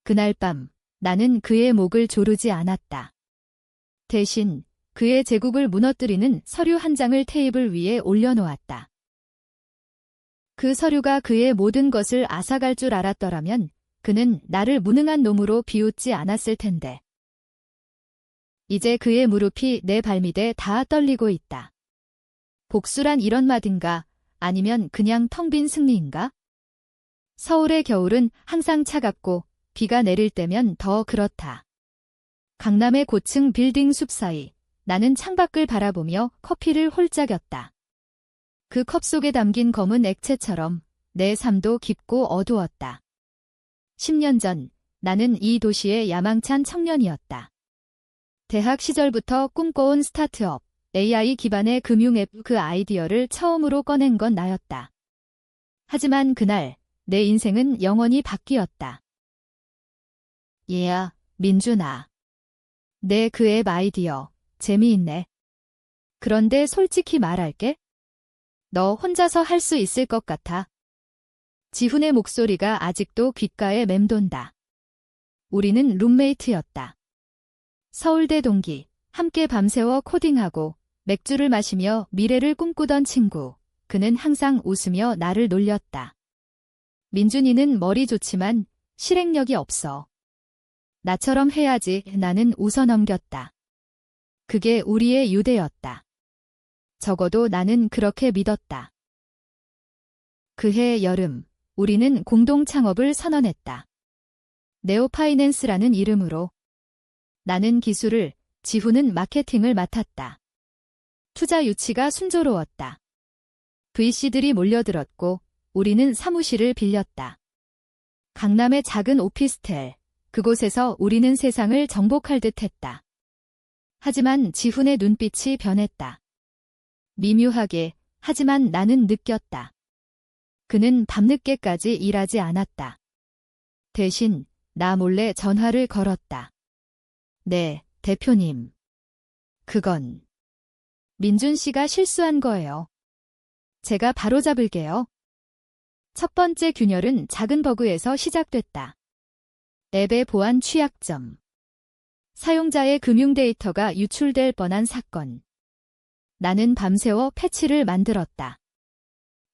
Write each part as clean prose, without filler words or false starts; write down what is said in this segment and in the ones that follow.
그날 밤 나는 그의 목을 조르지 않았다. 대신 그의 제국을 무너뜨리는 서류 한 장을 테이블 위에 올려놓았다. 그 서류가 그의 모든 것을 앗아갈 줄 알았더라면 그는 나를 무능한 놈으로 비웃지 않았을 텐데. 이제 그의 무릎이 내 발밑에 다 떨리고 있다. 복수란 이런 맛인가? 아니면 그냥 텅 빈 승리인가? 서울의 겨울은 항상 차갑고 비가 내릴 때면 더 그렇다. 강남의 고층 빌딩 숲 사이 나는 창밖을 바라보며 커피를 홀짝였다. 그 컵 속에 담긴 검은 액체처럼 내 삶도 깊고 어두웠다. 10년 전 나는 이 도시의 야망찬 청년이었다. 대학 시절부터 꿈꿔온 스타트업, AI 기반의 금융앱 그 아이디어를 처음으로 꺼낸 건 나였다. 하지만 그날 내 인생은 영원히 바뀌었다. 얘야, 민준아. 내 그 앱 아이디어 재미있네. 그런데 솔직히 말할게. 너 혼자서 할 수 있을 것 같아. 지훈의 목소리가 아직도 귓가에 맴돈다. 우리는 룸메이트였다. 서울대 동기, 함께 밤새워 코딩하고 맥주를 마시며 미래를 꿈꾸던 친구. 그는 항상 웃으며 나를 놀렸다. 민준이는 머리 좋지만 실행력이 없어. 나처럼 해야지. 나는 웃어넘겼다. 그게 우리의 유대였다. 적어도 나는 그렇게 믿었다. 그해 여름, 우리는 공동 창업을 선언했다. 네오파이낸스라는 이름으로. 나는 기술을, 지훈은 마케팅을 맡았다. 투자 유치가 순조로웠다. VC들이 몰려들었고 우리는 사무실을 빌렸다. 강남의 작은 오피스텔, 그곳에서 우리는 세상을 정복할 듯했다. 하지만 지훈의 눈빛이 변했다. 미묘하게, 하지만 나는 느꼈다. 그는 밤늦게까지 일하지 않았다. 대신 나 몰래 전화를 걸었다. 네, 대표님. 그건 민준 씨가 실수한 거예요. 제가 바로잡을게요. 첫 번째 균열은 작은 버그에서 시작됐다. 앱의 보안 취약점. 사용자의 금융 데이터가 유출될 뻔한 사건. 나는 밤새워 패치를 만들었다.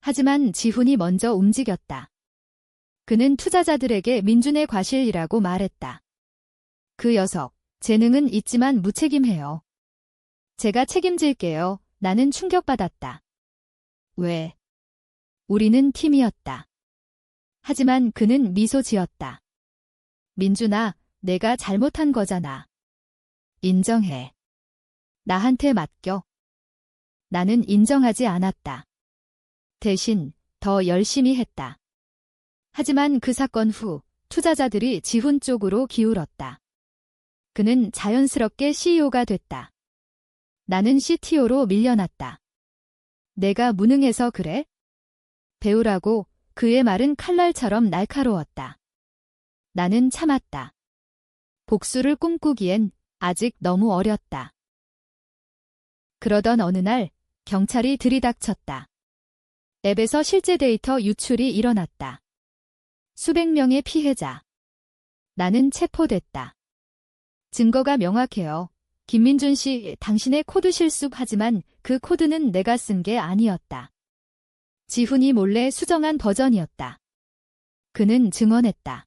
하지만 지훈이 먼저 움직였다. 그는 투자자들에게 민준의 과실이라고 말했다. 그 녀석, 재능은 있지만 무책임해요. 제가 책임질게요. 나는 충격받았다. 왜? 우리는 팀이었다. 하지만 그는 미소 지었다. 민준아, 내가 잘못한 거잖아. 인정해. 나한테 맡겨. 나는 인정하지 않았다. 대신 더 열심히 했다. 하지만 그 사건 후 투자자들이 지훈 쪽으로 기울었다. 그는 자연스럽게 CEO가 됐다. 나는 CTO로 밀려났다. 내가 무능해서 그래? 배우라고. 그의 말은 칼날처럼 날카로웠다. 나는 참았다. 복수를 꿈꾸기엔 아직 너무 어렸다. 그러던 어느 날 경찰이 들이닥쳤다. 앱에서 실제 데이터 유출이 일어났다. 수백 명의 피해자. 나는 체포됐다. 증거가 명확해요. 김민준 씨, 당신의 코드 실수하지만 그 코드는 내가 쓴 게 아니었다. 지훈이 몰래 수정한 버전이었다. 그는 증언했다.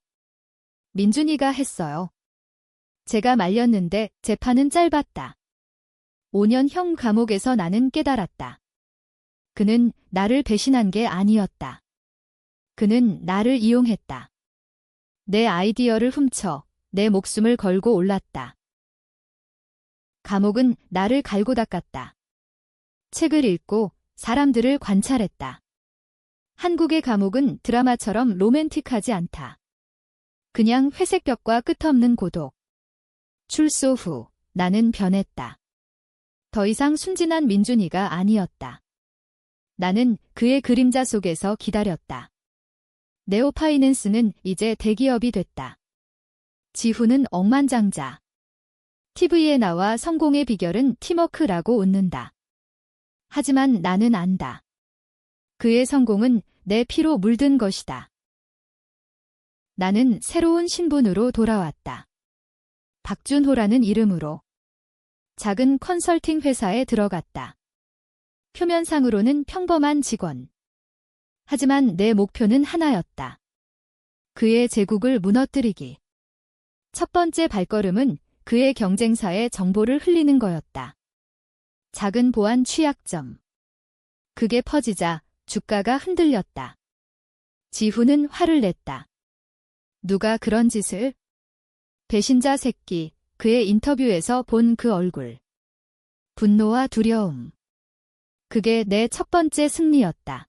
민준이가 했어요. 제가 말렸는데 재판은 짧았다. 5년형 감옥에서 나는 깨달았다. 그는 나를 배신한 게 아니었다. 그는 나를 이용했다. 내 아이디어를 훔쳐 내 목숨을 걸고 올랐다. 감옥은 나를 갈고 닦았다. 책을 읽고 사람들을 관찰했다. 한국의 감옥은 드라마처럼 로맨틱하지 않다. 그냥 회색 벽과 끝없는 고독. 출소 후 나는 변했다. 더 이상 순진한 민준이가 아니었다. 나는 그의 그림자 속에서 기다렸다. 네오파이낸스는 이제 대기업이 됐다. 지훈은 억만장자. TV에 나와 성공의 비결은 팀워크라고 웃는다. 하지만 나는 안다. 그의 성공은 내 피로 물든 것이다. 나는 새로운 신분으로 돌아왔다. 박준호라는 이름으로 작은 컨설팅 회사에 들어갔다. 표면상으로는 평범한 직원. 하지만 내 목표는 하나였다. 그의 제국을 무너뜨리기. 첫 번째 발걸음은 그의 경쟁사의 정보를 흘리는 거였다. 작은 보안 취약점. 그게 퍼지자 주가가 흔들렸다. 지훈은 화를 냈다. 누가 그런 짓을? 배신자 새끼. 그의 인터뷰에서 본 그 얼굴. 분노와 두려움. 그게 내 첫 번째 승리였다.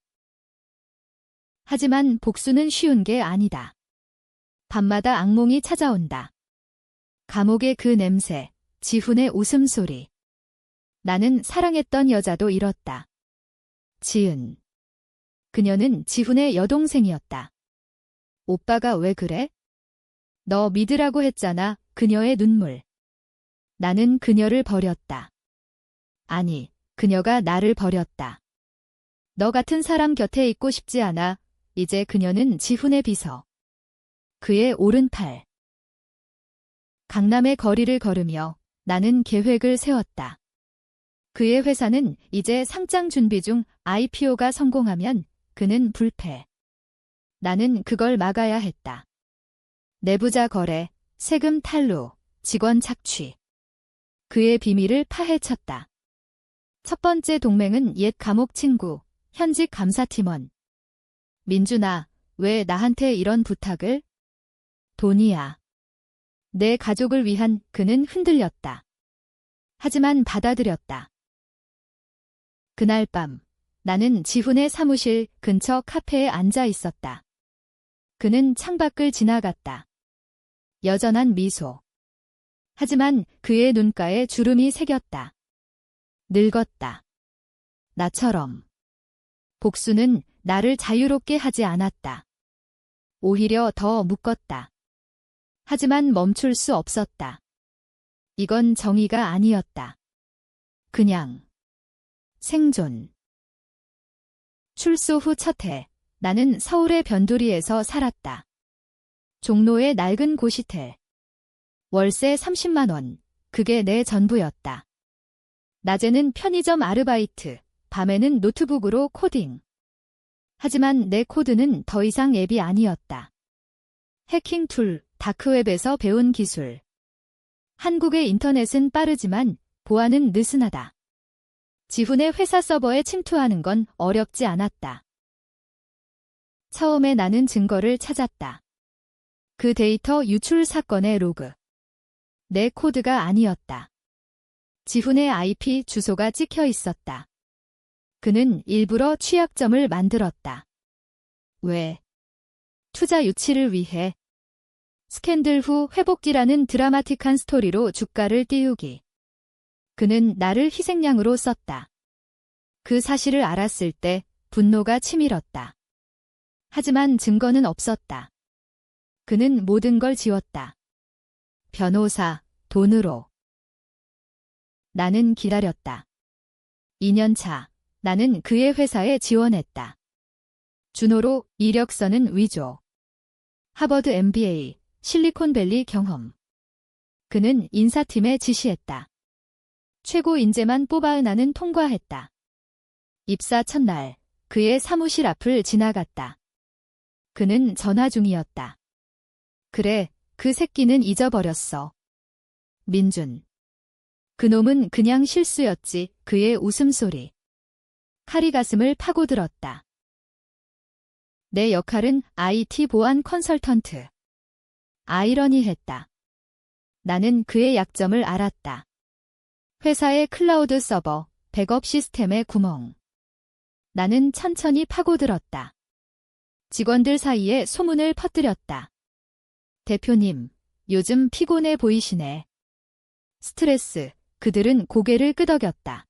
하지만 복수는 쉬운 게 아니다. 밤마다 악몽이 찾아온다. 감옥의 그 냄새, 지훈의 웃음소리. 나는 사랑했던 여자도 잃었다. 지은. 그녀는 지훈의 여동생이었다. 오빠가 왜 그래? 너 믿으라고 했잖아. 그녀의 눈물. 나는 그녀를 버렸다. 아니, 그녀가 나를 버렸다. 너 같은 사람 곁에 있고 싶지 않아. 이제 그녀는 지훈의 비서. 그의 오른팔. 강남의 거리를 걸으며 나는 계획을 세웠다. 그의 회사는 이제 상장 준비 중. IPO가 성공하면 그는 불패. 나는 그걸 막아야 했다. 내부자 거래, 세금 탈루, 직원 착취. 그의 비밀을 파헤쳤다. 첫 번째 동맹은 옛 감옥 친구, 현직 감사팀원. 민준아, 왜 나한테 이런 부탁을? 돈이야. 내 가족을 위한. 그는 흔들렸다. 하지만 받아들였다. 그날 밤, 나는 지훈의 사무실 근처 카페에 앉아 있었다. 그는 창밖을 지나갔다. 여전한 미소. 하지만 그의 눈가에 주름이 새겼다. 늙었다. 나처럼. 복수는 나를 자유롭게 하지 않았다. 오히려 더 묶었다. 하지만 멈출 수 없었다. 이건 정의가 아니었다. 그냥 생존. 출소 후 첫 해, 나는 서울의 변두리에서 살았다. 종로의 낡은 고시텔. 월세 30만 원. 그게 내 전부였다. 낮에는 편의점 아르바이트, 밤에는 노트북으로 코딩. 하지만 내 코드는 더 이상 앱이 아니었다. 해킹 툴, 다크웹에서 배운 기술. 한국의 인터넷은 빠르지만 보안은 느슨하다. 지훈의 회사 서버에 침투하는 건 어렵지 않았다. 처음에 나는 증거를 찾았다. 그 데이터 유출 사건의 로그. 내 코드가 아니었다. 지훈의 IP 주소가 찍혀 있었다. 그는 일부러 취약점을 만들었다. 왜? 투자 유치를 위해. 스캔들 후 회복기라는 드라마틱한 스토리로 주가를 띄우기. 그는 나를 희생양으로 썼다. 그 사실을 알았을 때 분노가 치밀었다. 하지만 증거는 없었다. 그는 모든 걸 지웠다. 변호사, 돈으로. 나는 기다렸다. 2년 차, 나는 그의 회사에 지원했다. 준호로 이력서는 위조. 하버드 MBA, 실리콘밸리 경험. 그는 인사팀에 지시했다. 최고 인재만 뽑아 나는 통과했다. 입사 첫날, 그의 사무실 앞을 지나갔다. 그는 전화 중이었다. 그래, 그 새끼는 잊어버렸어. 민준. 그놈은 그냥 실수였지. 그의 웃음소리. 칼이 가슴을 파고들었다. 내 역할은 IT 보안 컨설턴트. 아이러니했다. 나는 그의 약점을 알았다. 회사의 클라우드 서버, 백업 시스템의 구멍. 나는 천천히 파고들었다. 직원들 사이에 소문을 퍼뜨렸다. 대표님, 요즘 피곤해 보이시네. 스트레스. 그들은 고개를 끄덕였다.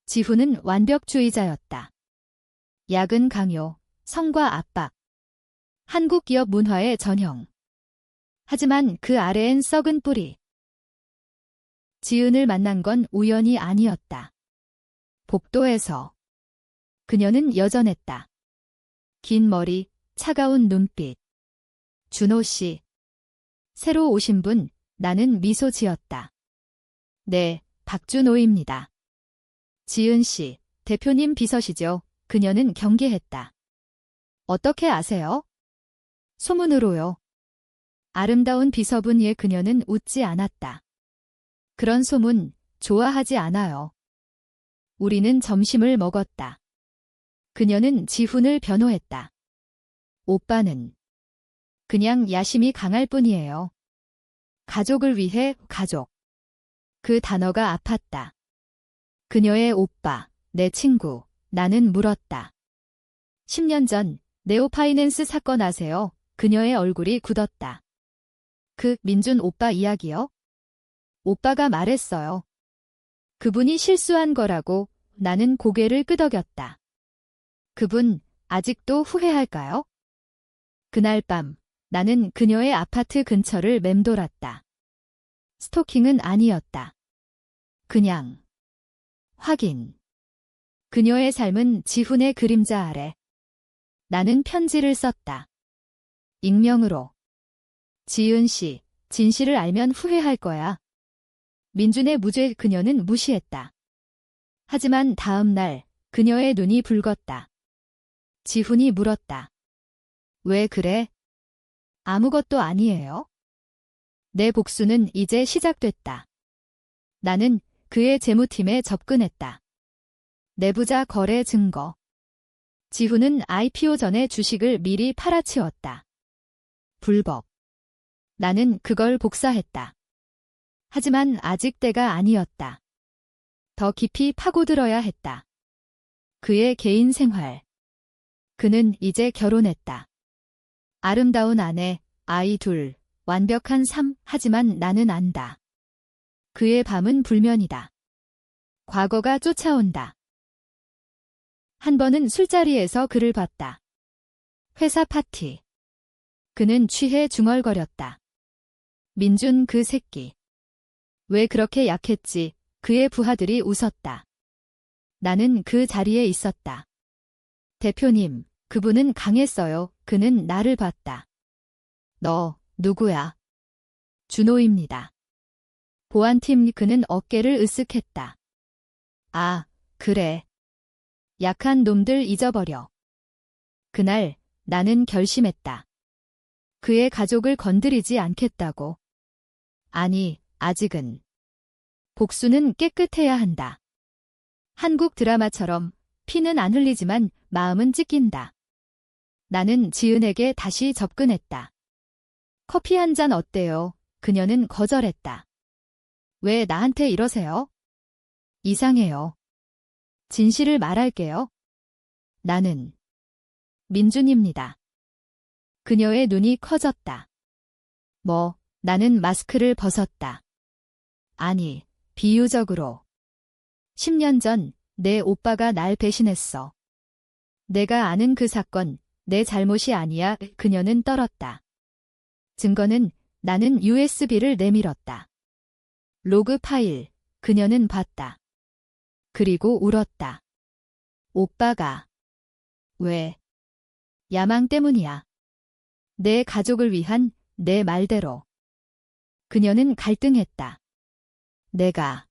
지훈은 완벽주의자였다. 야근 강요, 성과 압박. 한국 기업 문화의 전형. 하지만 그 아래엔 썩은 뿌리. 지은을 만난 건 우연이 아니었다. 복도에서. 그녀는 여전했다. 긴 머리, 차가운 눈빛. 준호 씨. 새로 오신 분, 나는 미소 지었다. 네, 박준호입니다. 지은 씨, 대표님 비서시죠? 그녀는 경계했다. 어떻게 아세요? 소문으로요. 아름다운 비서분이에 그녀는 웃지 않았다. 그런 소문 좋아하지 않아요. 우리는 점심을 먹었다. 그녀는 지훈을 변호했다. 오빠는 그냥 야심이 강할 뿐이에요. 가족을 위해 가족. 그 단어가 아팠다. 그녀의 오빠, 내 친구, 나는 물었다. 10년 전 네오파이낸스 사건 아세요? 그녀의 얼굴이 굳었다. 그 민준 오빠 이야기요? 오빠가 말했어요. 그분이 실수한 거라고. 나는 고개를 끄덕였다. 그분 아직도 후회할까요? 그날 밤 나는 그녀의 아파트 근처를 맴돌았다. 스토킹은 아니었다. 그냥 확인. 그녀의 삶은 지훈의 그림자 아래. 나는 편지를 썼다. 익명으로. 지은 씨, 진실을 알면 후회할 거야. 민준의 무죄. 그녀는 무시했다. 하지만 다음 날 그녀의 눈이 붉었다. 지훈이 물었다. 왜 그래? 아무것도 아니에요. 내 복수는 이제 시작됐다. 나는 그의 재무팀에 접근했다. 내부자 거래 증거. 지훈은 IPO 전에 주식을 미리 팔아치웠다. 불법. 나는 그걸 복사했다. 하지만 아직 때가 아니었다. 더 깊이 파고들어야 했다. 그의 개인 생활. 그는 이제 결혼했다. 아름다운 아내, 아이 둘, 완벽한 삶. 하지만 나는 안다. 그의 밤은 불면이다. 과거가 쫓아온다. 한 번은 술자리에서 그를 봤다. 회사 파티. 그는 취해 중얼거렸다. 민준 그 새끼. 왜 그렇게 약했지? 그의 부하들이 웃었다. 나는 그 자리에 있었다. 대표님, 그분은 강했어요. 그는 나를 봤다. 너, 누구야? 준호입니다. 보안팀. 그는 어깨를 으쓱했다. 아, 그래. 약한 놈들 잊어버려. 그날 나는 결심했다. 그의 가족을 건드리지 않겠다고. 아니, 아직은. 복수는 깨끗해야 한다. 한국 드라마처럼 피는 안 흘리지만 마음은 찢긴다. 나는 지은에게 다시 접근했다. 커피 한 잔 어때요? 그녀는 거절했다. 왜 나한테 이러세요? 이상해요. 진실을 말할게요. 나는 민준입니다. 그녀의 눈이 커졌다. 뭐, 나는 마스크를 벗었다. 아니, 비유적으로. 10년 전 내 오빠가 날 배신했어. 내가 아는 그 사건, 내 잘못이 아니야. 그녀는 떨었다. 증거는. 나는 USB를 내밀었다. 로그 파일. 그녀는 봤다. 그리고 울었다. 오빠가. 왜? 야망 때문이야. 내 가족을 위한 내 말대로. 그녀는 갈등했다. 내가.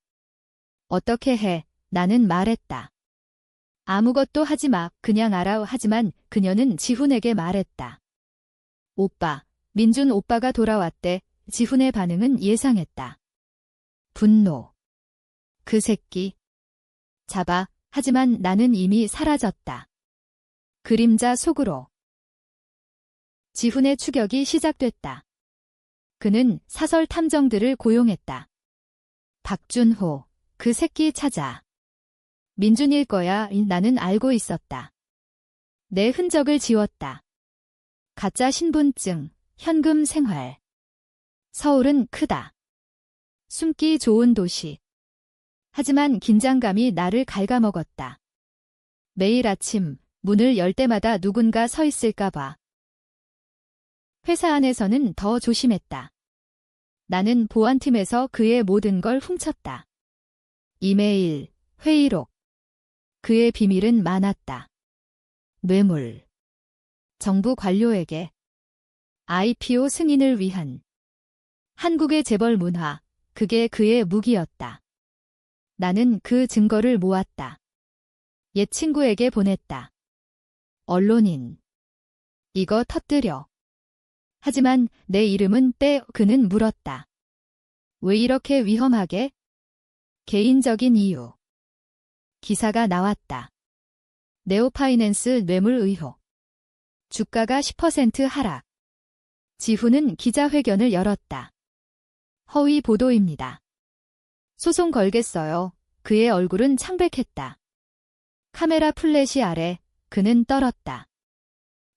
어떻게 해? 나는 말했다. 아무것도 하지 마. 그냥 알아. 하지만 그녀는 지훈에게 말했다. 오빠, 민준 오빠가 돌아왔대. 지훈의 반응은 예상했다. 분노. 그 새끼. 잡아. 하지만 나는 이미 사라졌다. 그림자 속으로. 지훈의 추격이 시작됐다. 그는 사설 탐정들을 고용했다. 박준호, 그 새끼 찾아. 민준일 거야. 나는 알고 있었다. 내 흔적을 지웠다. 가짜 신분증, 현금 생활. 서울은 크다. 숨기 좋은 도시. 하지만 긴장감이 나를 갉아먹었다. 매일 아침 문을 열 때마다 누군가 서 있을까 봐. 회사 안에서는 더 조심했다. 나는 보안팀에서 그의 모든 걸 훔쳤다. 이메일, 회의록. 그의 비밀은 많았다. 뇌물. 정부 관료에게. IPO 승인을 위한 한국의 재벌 문화, 그게 그의 무기였다. 나는 그 증거를 모았다. 옛 친구에게 보냈다. 언론인. 이거 터뜨려. 하지만 내 이름은 그는 물었다. 왜 이렇게 위험하게? 개인적인 이유. 기사가 나왔다. 네오파이낸스 뇌물 의혹. 주가가 10% 하락. 지훈은 기자회견을 열었다. 허위 보도입니다. 소송 걸겠어요. 그의 얼굴은 창백했다. 카메라 플래시 아래 그는 떨었다.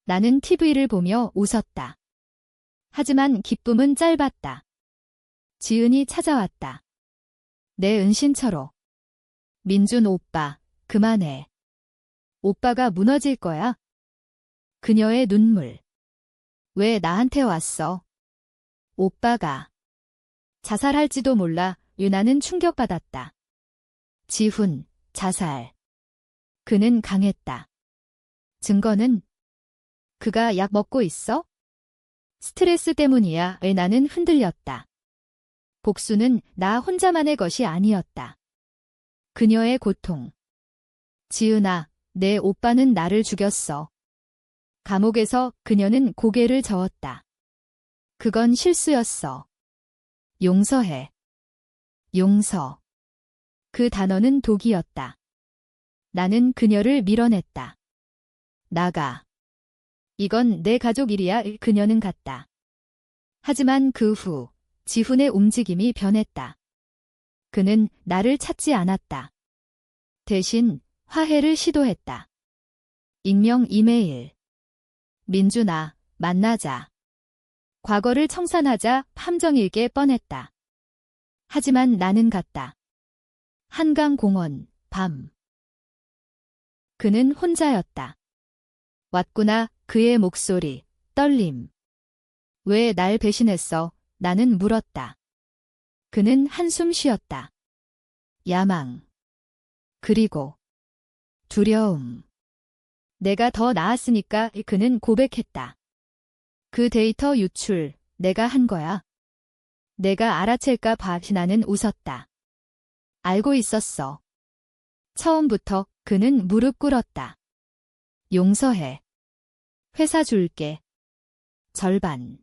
나는 TV를 보며 웃었다. 하지만 기쁨은 짧았다. 지은이 찾아왔다. 내 은신처로. 민준 오빠, 그만해. 오빠가 무너질 거야. 그녀의 눈물. 왜 나한테 왔어? 오빠가 자살할지도 몰라. 유나는 충격받았다. 지훈, 자살. 그는 강했다. 증거는? 그가 약 먹고 있어? 스트레스 때문이야. 왜 나는 흔들렸다. 복수는 나 혼자만의 것이 아니었다. 그녀의 고통. 지은아, 내 오빠는 나를 죽였어. 감옥에서 그녀는 고개를 저었다. 그건 실수였어. 용서해. 용서. 그 단어는 독이었다. 나는 그녀를 밀어냈다. 나가. 이건 내 가족 일이야. 그녀는 갔다. 하지만 그 후 지훈의 움직임이 변했다. 그는 나를 찾지 않았다. 대신 화해를 시도했다. 익명 이메일. 민준아, 만나자. 과거를 청산하자. 함정일게 뻔했다. 하지만 나는 갔다. 한강공원, 밤. 그는 혼자였다. 왔구나. 그의 목소리, 떨림. 왜 날 배신했어? 나는 물었다. 그는 한숨 쉬었다. 야망. 그리고 두려움. 내가 더 나았으니까. 그는 고백했다. 그 데이터 유출, 내가 한 거야. 내가 알아챌까 봐. 나는 웃었다. 알고 있었어. 처음부터. 그는 무릎 꿇었다. 용서해. 회사 줄게. 절반.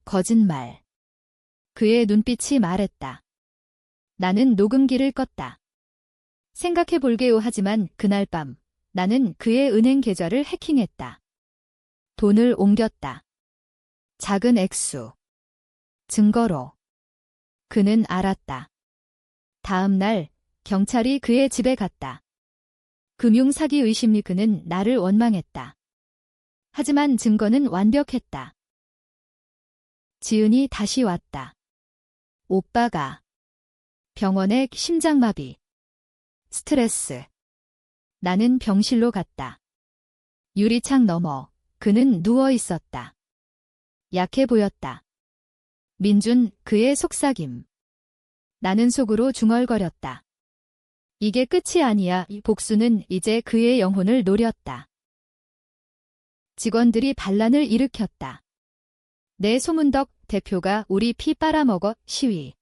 거짓말. 그의 눈빛이 말했다. 나는 녹음기를 껐다. 생각해볼게요. 하지만 그날 밤 나는 그의 은행 계좌를 해킹했다. 돈을 옮겼다. 작은 액수. 증거로. 그는 알았다. 다음 날 경찰이 그의 집에 갔다. 금융사기 의심이. 그는 나를 원망했다. 하지만 증거는 완벽했다. 지은이 다시 왔다. 오빠가. 병원에 심장마비. 스트레스. 나는 병실로 갔다. 유리창 너머 그는 누워 있었다. 약해 보였다. 민준, 그의 속삭임. 나는 속으로 중얼거렸다. 이게 끝이 아니야. 이 복수는 이제 그의 영혼을 노렸다. 직원들이 반란을 일으켰다. 내 소문덕 대표가 우리 피 빨아먹어. 시위.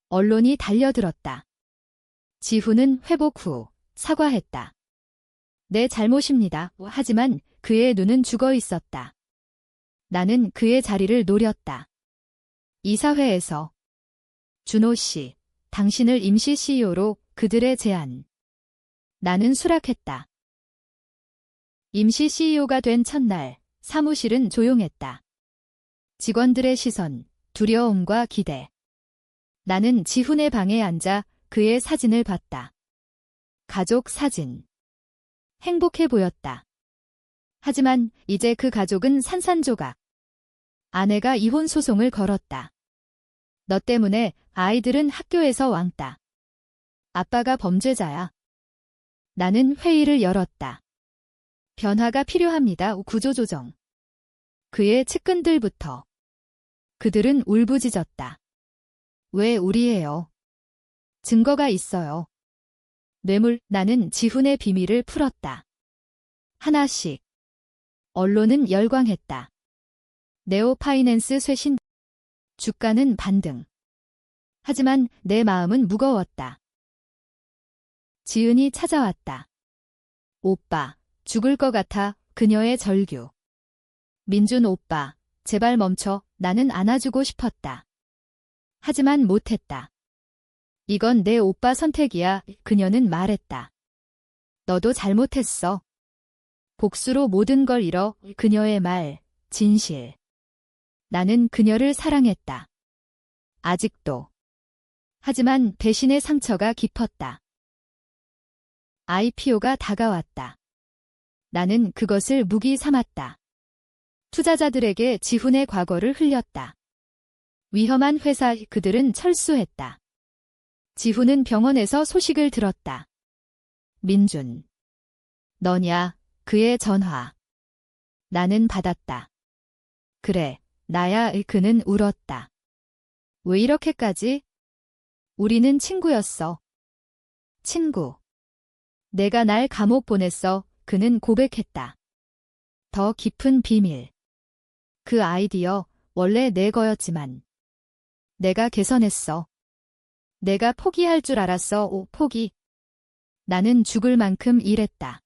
언론이 달려들었다. 지훈은 회복 후 사과했다. 내 잘못입니다. 하지만 그의 눈은 죽어 있었다. 나는 그의 자리를 노렸다. 이사회에서. 준호 씨, 당신을 임시 CEO로. 그들의 제안. 나는 수락했다. 임시 CEO가 된 첫날 사무실은 조용했다. 직원들의 시선, 두려움과 기대. 나는 지훈의 방에 앉아 그의 사진을 봤다. 가족 사진. 행복해 보였다. 하지만 이제 그 가족은 산산조각. 아내가 이혼 소송을 걸었다. 너 때문에 아이들은 학교에서 왕따. 아빠가 범죄자야. 나는 회의를 열었다. 변화가 필요합니다. 구조조정. 그의 측근들부터. 그들은 울부짖었다. 왜 우리예요? 증거가 있어요. 뇌물. 나는 지훈의 비밀을 풀었다. 하나씩. 언론은 열광했다. 네오파이낸스 쇄신. 주가는 반등. 하지만 내 마음은 무거웠다. 지은이 찾아왔다. 오빠, 죽을 것 같아. 그녀의 절규. 민준 오빠, 제발 멈춰. 나는 안아주고 싶었다. 하지만 못했다. 이건 내 오빠 선택이야. 그녀는 말했다. 너도 잘못했어. 복수로 모든 걸 잃어. 그녀의 말, 진실. 나는 그녀를 사랑했다. 아직도. 하지만 배신의 상처가 깊었다. IPO가 다가왔다. 나는 그것을 무기 삼았다. 투자자들에게 지훈의 과거를 흘렸다. 위험한 회사, 그들은 철수했다. 지훈은 병원에서 소식을 들었다. 민준. 너냐? 그의 전화. 나는 받았다. 그래, 나야. 그는 울었다. 왜 이렇게까지? 우리는 친구였어. 친구. 내가 날 감옥 보냈어. 그는 고백했다. 더 깊은 비밀. 그 아이디어, 원래 내 거였지만. 내가 개선했어. 내가 포기할 줄 알았어. 포기. 나는 죽을 만큼 일했다.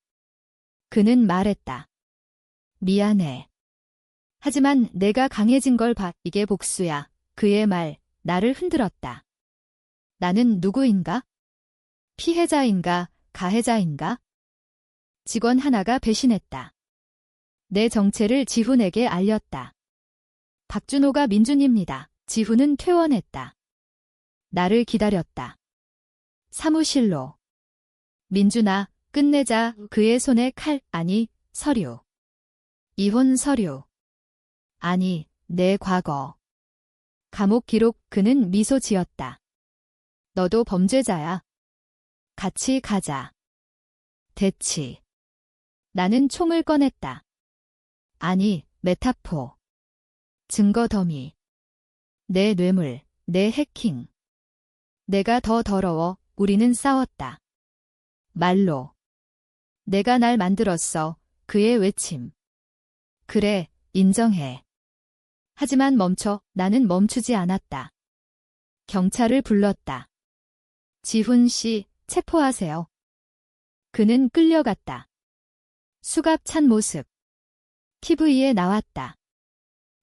그는 말했다. 미안해. 하지만 내가 강해진 걸 봐. 이게 복수야. 그의 말, 나를 흔들었다. 나는 누구인가? 피해자인가? 가해자인가? 직원 하나가 배신했다. 내 정체를 지훈에게 알렸다. 박준호가 민준입니다. 지훈은 퇴원했다. 나를 기다렸다. 사무실로. 민준아, 끝내자. 그의 손에 칼, 아니, 서류. 이혼 서류. 아니, 내 과거. 감옥 기록. 그는 미소 지었다. 너도 범죄자야. 같이 가자. 대치. 나는 총을 꺼냈다. 아니, 메타포. 증거 더미. 내 뇌물, 내 해킹. 내가 더 더러워. 우리는 싸웠다. 말로. 내가 날 만들었어. 그의 외침. 그래, 인정해. 하지만 멈춰. 나는 멈추지 않았다. 경찰을 불렀다. 지훈 씨, 체포하세요. 그는 끌려갔다. 수갑 찬 모습. TV에 나왔다.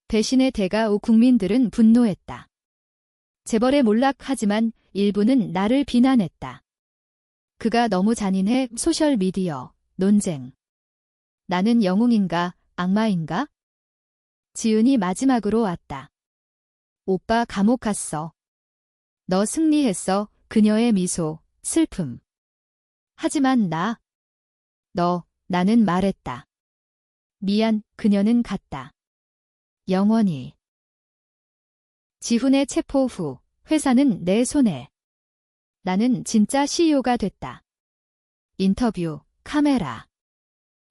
배신의 대가. 국민들은 분노했다. 재벌에 몰락하지만 일부는 나를 비난했다. 그가 너무 잔인해. 소셜미디어, 논쟁. 나는 영웅인가, 악마인가? 지은이 마지막으로 왔다. 오빠 감옥 갔어. 너 승리했어. 그녀의 미소, 슬픔. 하지만 나는 말했다. 미안. 그녀는 갔다. 영원히. 지훈의 체포 후 회사는 내 손에. 나는 진짜 CEO가 됐다. 인터뷰, 카메라.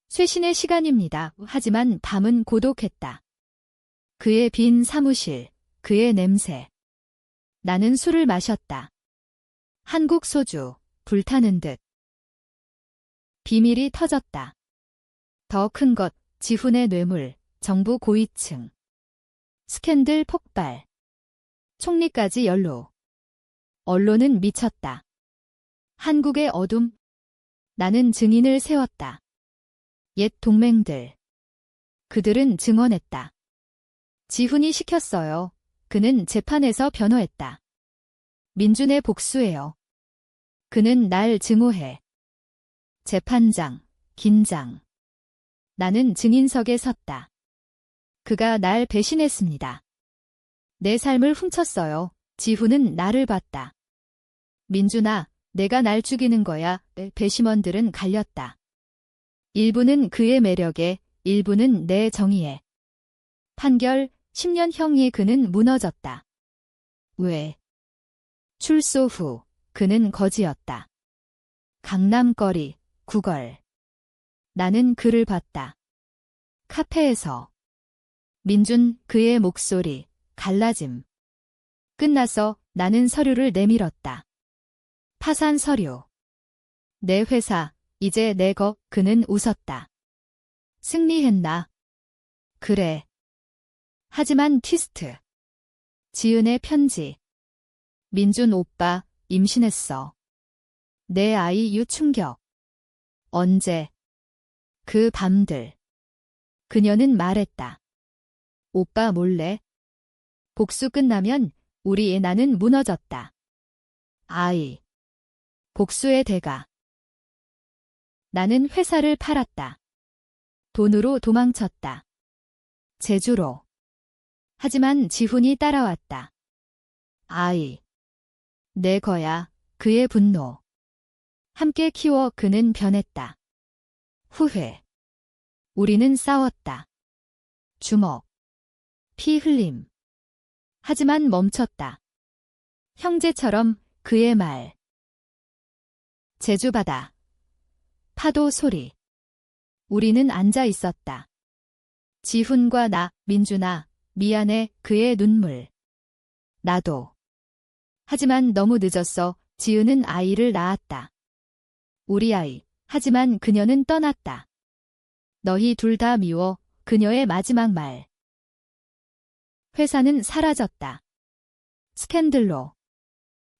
쇄신의 시간입니다. 하지만 밤은 고독했다. 그의 빈 사무실, 그의 냄새. 나는 술을 마셨다. 한국 소주, 불타는 듯. 비밀이 터졌다. 더 큰 것, 지훈의 뇌물, 정부 고위층. 스캔들 폭발. 총리까지 연루. 언론은 미쳤다. 한국의 어둠. 나는 증인을 세웠다. 옛 동맹들. 그들은 증언했다. 지훈이 시켰어요. 그는 재판에서 변호했다. 민준의 복수예요. 그는 날 증오해. 재판장, 긴장. 나는 증인석에 섰다. 그가 날 배신했습니다. 내 삶을 훔쳤어요. 지훈은 나를 봤다. 민준아, 내가 날 죽이는 거야. 배심원들은 갈렸다. 일부는 그의 매력에, 일부는 내 정의에. 판결, 10년형이. 그는 무너졌다. 왜? 출소 후 그는 거지였다. 강남거리, 구걸. 나는 그를 봤다. 카페에서. 민준, 그의 목소리, 갈라짐. 끝나서 나는 서류를 내밀었다. 파산 서류. 내 회사, 이제 내 거. 그는 웃었다. 승리했나? 그래. 하지만 트위스트. 지은의 편지. 민준 오빠, 임신했어. 내 아이 유충격. 언제? 그 밤들. 그녀는 말했다. 오빠 몰래. 복수 끝나면 우리 나는 무너졌다. 아이. 복수의 대가. 나는 회사를 팔았다. 돈으로 도망쳤다. 제주로. 하지만 지훈이 따라왔다. 아이. 내 거야. 그의 분노. 함께 키워 그는 변했다. 후회. 우리는 싸웠다. 주먹. 피 흘림. 하지만 멈췄다. 형제처럼 그의 말. 제주바다. 파도 소리. 우리는 앉아 있었다. 지훈과 나, 민준아, 미안해, 그의 눈물. 나도. 하지만 너무 늦었어. 지은은 아이를 낳았다. 우리 아이. 하지만 그녀는 떠났다. 너희 둘 다 미워. 그녀의 마지막 말. 회사는 사라졌다. 스캔들로.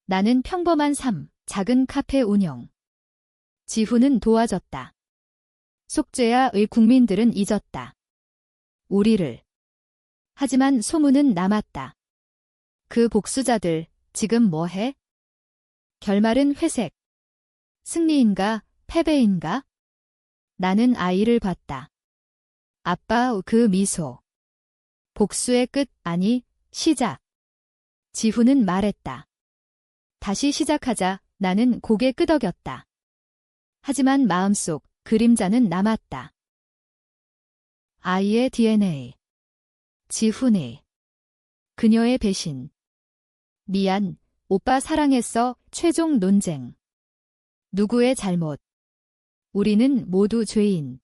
나는 평범한 삶, 작은 카페 운영. 지훈은 도와줬다. 속죄야의 국민들은 잊었다. 우리를. 하지만 소문은 남았다. 그 복수자들, 지금 뭐해? 결말은 회색. 승리인가, 패배인가? 나는 아이를 봤다. 아빠 그 미소. 복수의 끝, 아니, 시작. 지훈은 말했다. 다시 시작하자. 나는 고개 끄덕였다. 하지만 마음속 그림자는 남았다. 아이의 DNA. 지훈이. 그녀의 배신. 미안, 오빠 사랑했어. 최종 논쟁. 누구의 잘못? 우리는 모두 죄인.